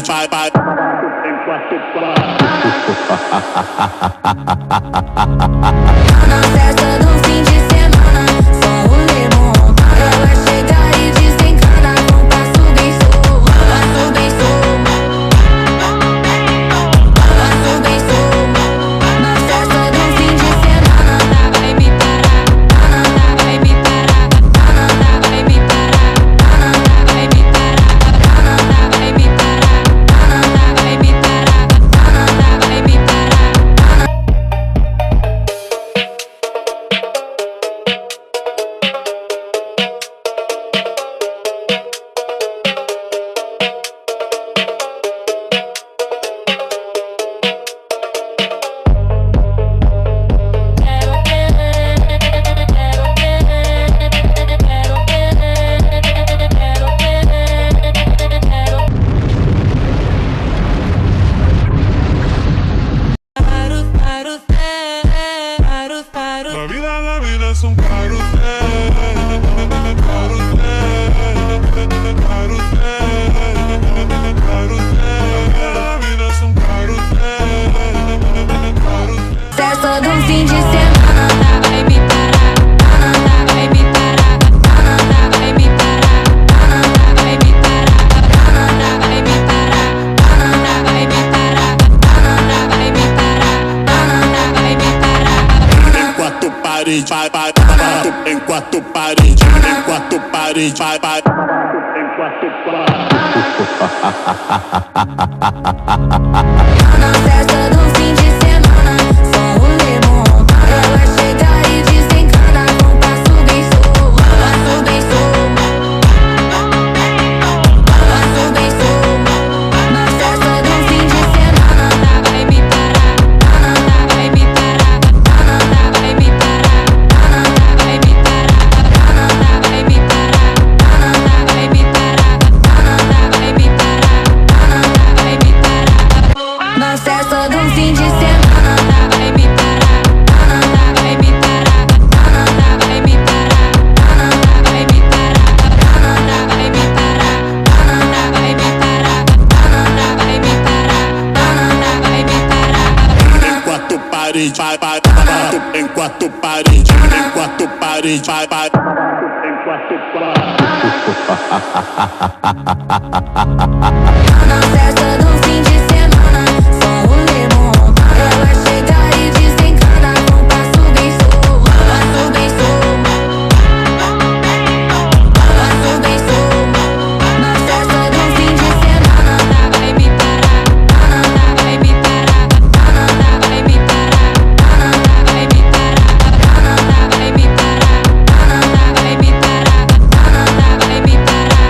parede, vai, vai. Na festa do fim de semana, só o remontada. Ela chega e desencana com passo bem solto, passo bem solto, passo bem solto. Na festa do fim de semana, vai me parar, vai me parar, vai me parar, vai me parar, vai me parar, vai me parar, vai me parar. La vida es un carrusel, carrusel, carrusel, carrusel. La vida es un carrusel, carrusel. Festa do fim de semana, vai me parar, vai me parar, vai me parar, vai me parar, vai me parar, vai me parar, vai me parar, vai me parar. Em quatro paredes, vai, vai, quatro, em quatro paredes, em quatro paredes, vai, vai, em quatro paredes. Na festa do fim de semana, só o remontada. Ela chega e desencana com passo bem solto, passo bem solto, passo bem solto. Na festa do fim de semana, vai me parar, vai me parar, vai me parar, vai me parar, vai me parar, vai me parar, vai me parar, vai me parar. Na festa do fim de semana, vai me parar, vai me parar, vai me parar, vai me parar, vai me parar, vai me parar, vai me parar, vai me parar. Em quatro paredes, vai, vai, quatro, em quatro paredes, em quatro paredes, vai, vai, em quatro paredes. Na festa do fim de semana, só o remontada. Ela chega e desencana com passo bem solto, passo bem solto, passo bem solto. Na festa do fim de semana, vai me parar, vai me parar, vai me parar, vai me parar, vai me parar, vai me parar, vai me parar,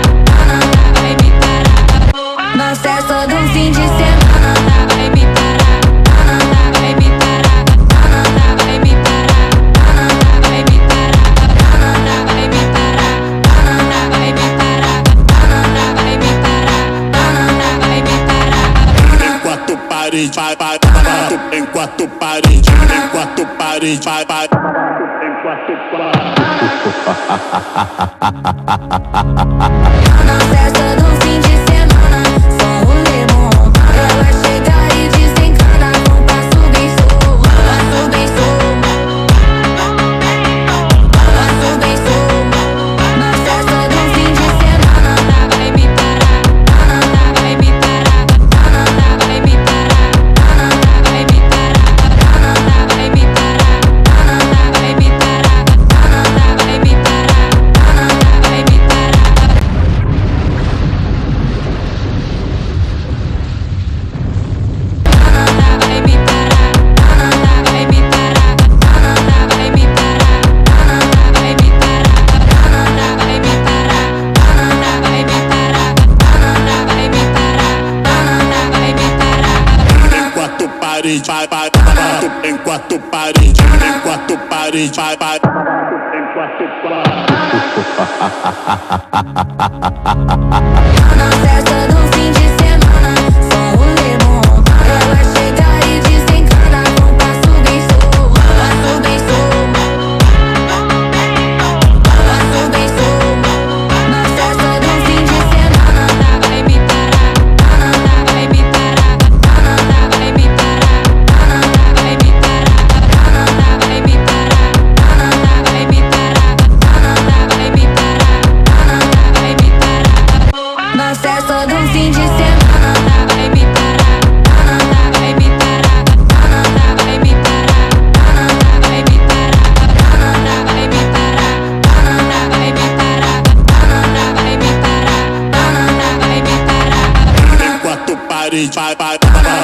vai me parar. Na festa do fim de semana, vai me parar, vai me parar, vai me parar, vai me parar, vai me parar, vai me parar, vai me parar, vai me parar. Em quatro paredes, vai, vai, quatro, em quatro paredes, em quatro paredes, vai, vai, em quatro paredes. Na festa do fim de semana, só o remontada. Ela chega e desencana com passo bem solto, passo bem solto, passo bem solto. Na festa do fim de semana, vai me parar, vai me parar, vai me parar, vai me parar, vai me parar, vai me parar, vai me parar, vai me parar. paredes, vai, vai, quatro, em quatro paredes, em quatro paredes, vai, vai, em quatro paredes. Na festa do fim de semana, só o remontada. Ela chega e desencana com passo bem solto, passo bem solto, passo bem solto. Na festa do fim de semana, vai me parar,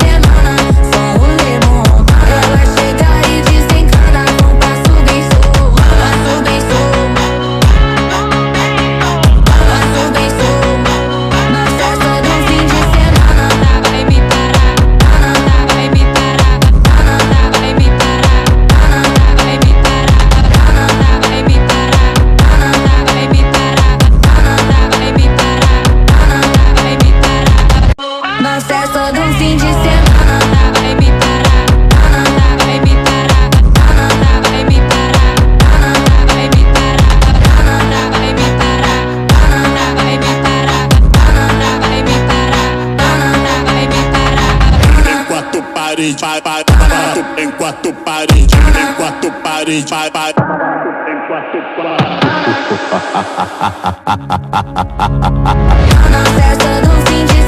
semana, só rolê bom. Ela chega e desencana com passo bem solto, passo bem solto, passo bem solto. Na festa do fim de semana, vai me parar, vai me parar, vai me parar, vai me parar, vai me parar, vai me parar, vai me parar, vai me parar. Na festa do fim de semana, vai me parar, vai me parar, vai me parar, vai me parar, vai me parar, vai me parar, vai me parar, vai me parar. Em quatro paredes, vai, vai, em quatro paredes, em quatro paredes, vai, vai, em quatro paredes. Na festa do fim de